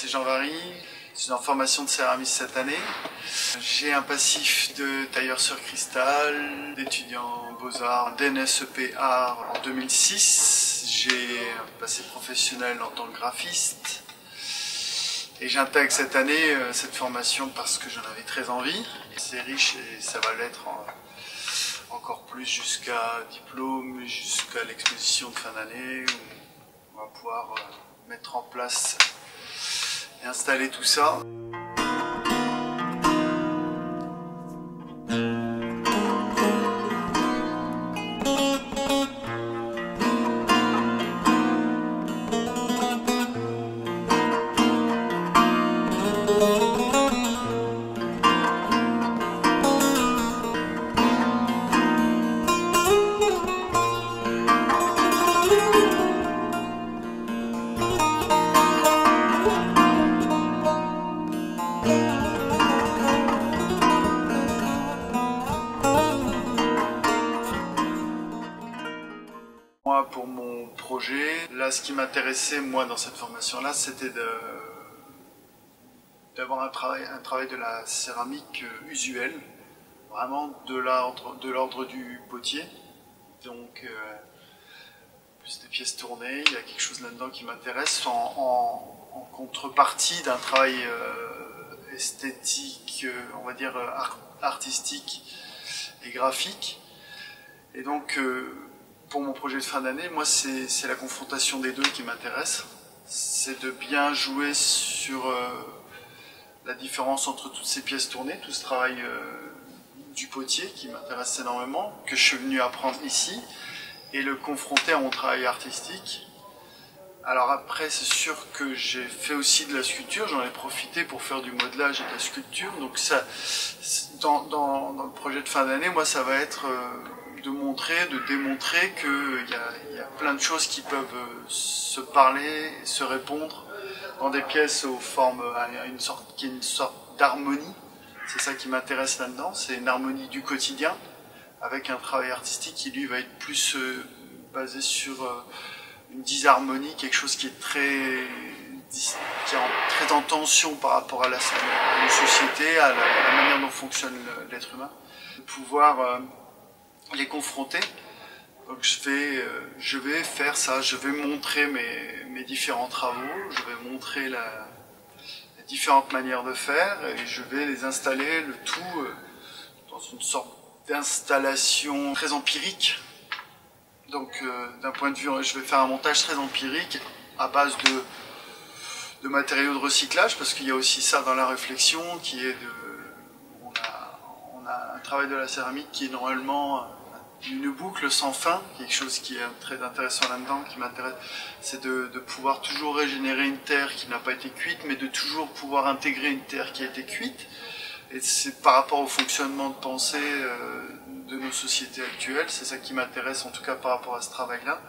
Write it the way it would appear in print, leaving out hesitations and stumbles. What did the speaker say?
Jean Vary, je suis en formation de céramiste cette année. J'ai un passif de tailleur sur cristal, d'étudiant en beaux-arts, d'NSEP Art en 2006. J'ai un passé professionnel en tant que graphiste. Et j'intègre cette année cette formation parce que j'en avais très envie. C'est riche et ça va l'être encore plus jusqu'à diplôme, jusqu'à l'exposition de fin d'année où on va pouvoir mettre en place et installer tout ça. Moi, pour mon projet, là, ce qui m'intéressait, moi, dans cette formation-là, c'était d'avoir un travail de la céramique usuelle, vraiment de l'ordre du potier. Donc, plus des pièces tournées, il y a quelque chose là-dedans qui m'intéresse, en contrepartie d'un travail esthétique, on va dire artistique et graphique. Et donc, pour mon projet de fin d'année, moi, c'est la confrontation des deux qui m'intéresse. C'est de bien jouer sur la différence entre toutes ces pièces tournées, tout ce travail du potier qui m'intéresse énormément, que je suis venu apprendre ici, et le confronter à mon travail artistique. Alors après, c'est sûr que j'ai fait aussi de la sculpture, j'en ai profité pour faire du modelage et de la sculpture. Donc ça, dans le projet de fin d'année, moi, ça va être de démontrer qu'il y a plein de choses qui peuvent se parler, se répondre dans des pièces aux formes, qui est une sorte d'harmonie. C'est ça qui m'intéresse là-dedans, c'est une harmonie du quotidien avec un travail artistique qui lui va être plus basé sur une disharmonie, quelque chose qui est très en tension par rapport à la société, à la manière dont fonctionne l'être humain, de pouvoir les confronter. Donc je vais faire ça, je vais montrer mes différents travaux, je vais montrer les différentes manières de faire et je vais les installer, le tout dans une sorte d'installation très empirique. Donc d'un point de vue, je vais faire un montage très empirique à base de matériaux de recyclage, parce qu'il y a aussi ça dans la réflexion qui est on a un travail de la céramique qui est normalement une boucle sans fin. Quelque chose qui est très intéressant là-dedans, qui m'intéresse, c'est de pouvoir toujours régénérer une terre qui n'a pas été cuite, mais de toujours pouvoir intégrer une terre qui a été cuite. Et c'est par rapport au fonctionnement de pensée de nos sociétés actuelles, c'est ça qui m'intéresse en tout cas par rapport à ce travail-là.